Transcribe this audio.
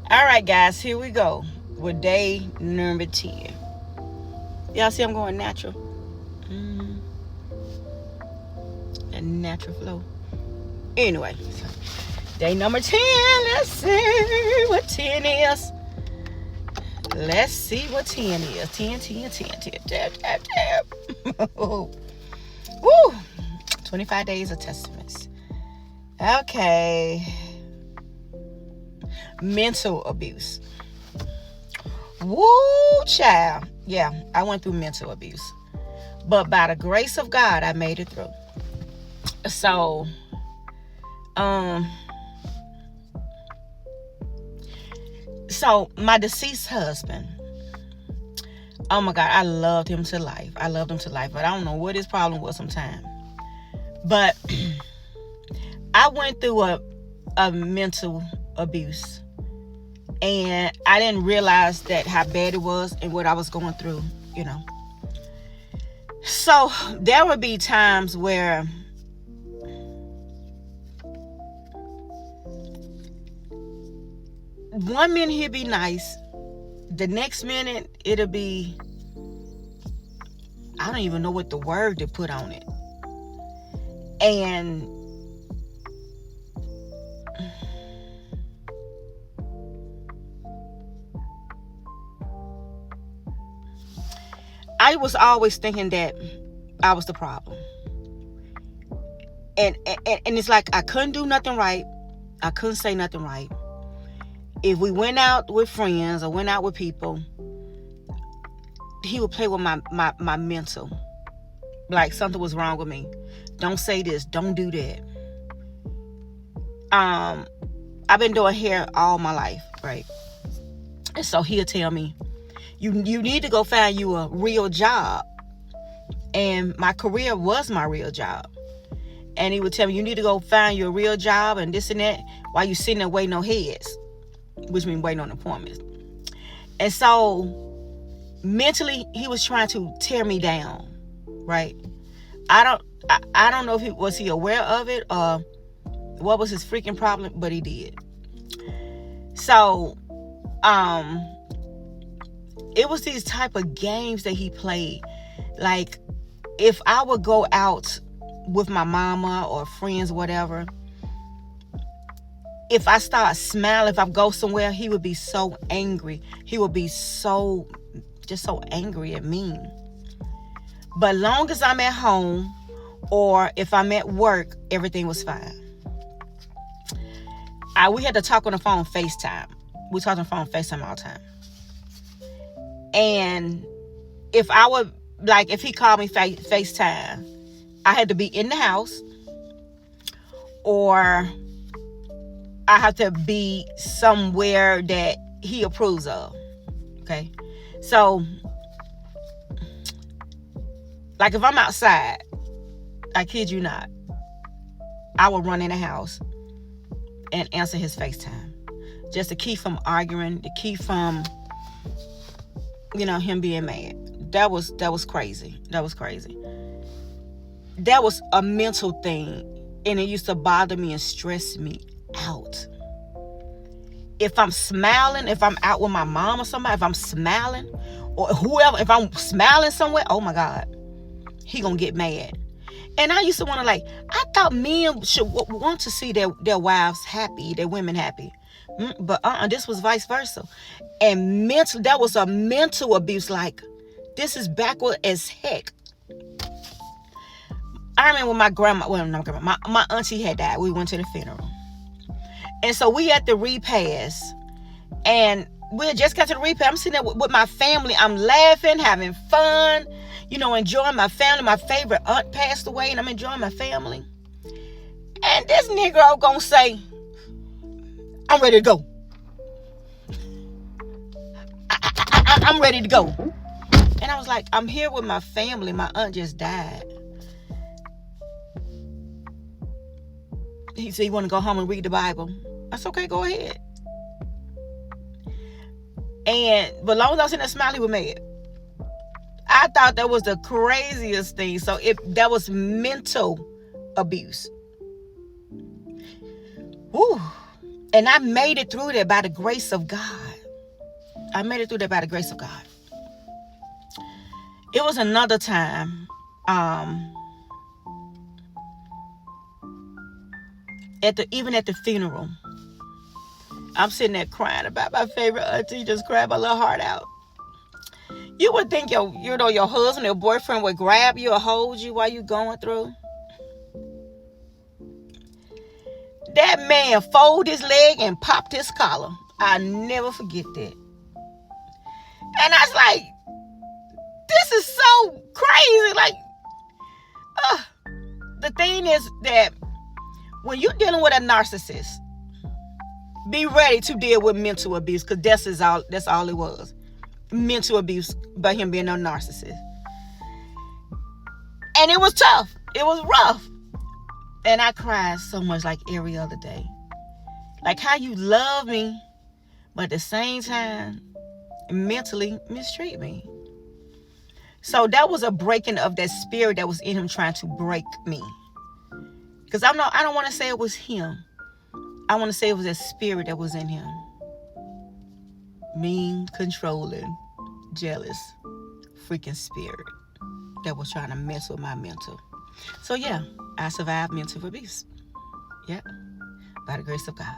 All right, guys, here we go with day number 10. Y'all see I'm going natural? Mm, a natural flow. Anyway, so day number 10. Let's see what 10 is. Let's see what 10 is. 10, 10, 10, 10, 10, 10, 10. Woo! 25 days of testaments. Okay. Mental abuse. Woo, child. Yeah, I went through mental abuse. But by the grace of God, I made it through. So, my deceased husband, oh my God, I loved him to life. But I don't know what his problem was sometimes. But I went through a mental abuse. And I didn't realize that how bad it was and what I was going through, So there would be times where one minute he'd be nice. The next minute it'll be, I don't even know what the word to put on it. And I was always thinking that I was the problem. And it's like I couldn't do nothing right. I couldn't say nothing right. If we went out with friends or went out with people, he would play with my mental. Like something was wrong with me. Don't say this. Don't do that. I've been doing hair all my life, right? And so he'll tell me, you need to go find you a real job. And my career was my real job. And he would tell me, you need to go find you a real job and this and that while you sitting there waiting on heads, which means waiting on appointments. And so mentally, he was trying to tear me down, right? I don't know if was he aware of it or what was his freaking problem, but he did. So, it was these type of games that he played. Like, if I would go out with my mama or friends, whatever, if I start smiling, if I go somewhere, he would be so angry. He would be so angry at me. But long as I'm at home or if I'm at work, everything was fine. We had to talk on the phone FaceTime. We talked on the phone FaceTime all the time. And if he called me FaceTime, I had to be in the house or I have to be somewhere that he approves of. Okay. So, like if I'm outside, I kid you not, I will run in the house and answer his FaceTime. Just to keep from arguing, to keep from, him being mad. That was crazy. That was crazy. That was a mental thing. And it used to bother me and stress me out. If I'm smiling, if I'm out with my mom or somebody, if I'm smiling, or whoever, if I'm smiling somewhere, oh my God, he gonna get mad. And I used to want to I thought men should want to see their wives happy, their women happy. But this was vice versa. And that was a mental abuse. Like, this is backward as heck. I remember when my auntie had died. We went to the funeral. And so we had the repast. And we had just got to the repast. I'm sitting there with my family. I'm laughing, having fun, enjoying my family. My favorite aunt passed away, and I'm enjoying my family. And this Negro gonna say, I'm ready to go. I'm ready to go. And I was like, I'm here with my family. My aunt just died. He said, you want to go home and read the Bible? I said, okay, go ahead. But long as I was in that smile, he was mad. I thought that was the craziest thing. So that was mental abuse. Woo. And I made it through that by the grace of God. I made it through that by the grace of God. It was another time, even at the funeral, I'm sitting there crying about my favorite auntie, just crying my little heart out. You would think your husband or boyfriend would grab you or hold you while you're going through. That man folded his leg and popped his collar. I'll never forget that. And I was like, this is so crazy. Like, the thing is that when you're dealing with a narcissist, be ready to deal with mental abuse, because that's all it was. Mental abuse by him being a narcissist. And it was tough. It was rough. And I cried so much, like every other day. Like how you love me, but at the same time, mentally mistreat me. So that was a breaking of that spirit that was in him trying to break me. Because I don't want to say it was him. I want to say it was that spirit that was in him. Mean, controlling, jealous, freaking spirit that was trying to mess with my mental. So yeah, I survived mental abuse. Yeah, by the grace of God.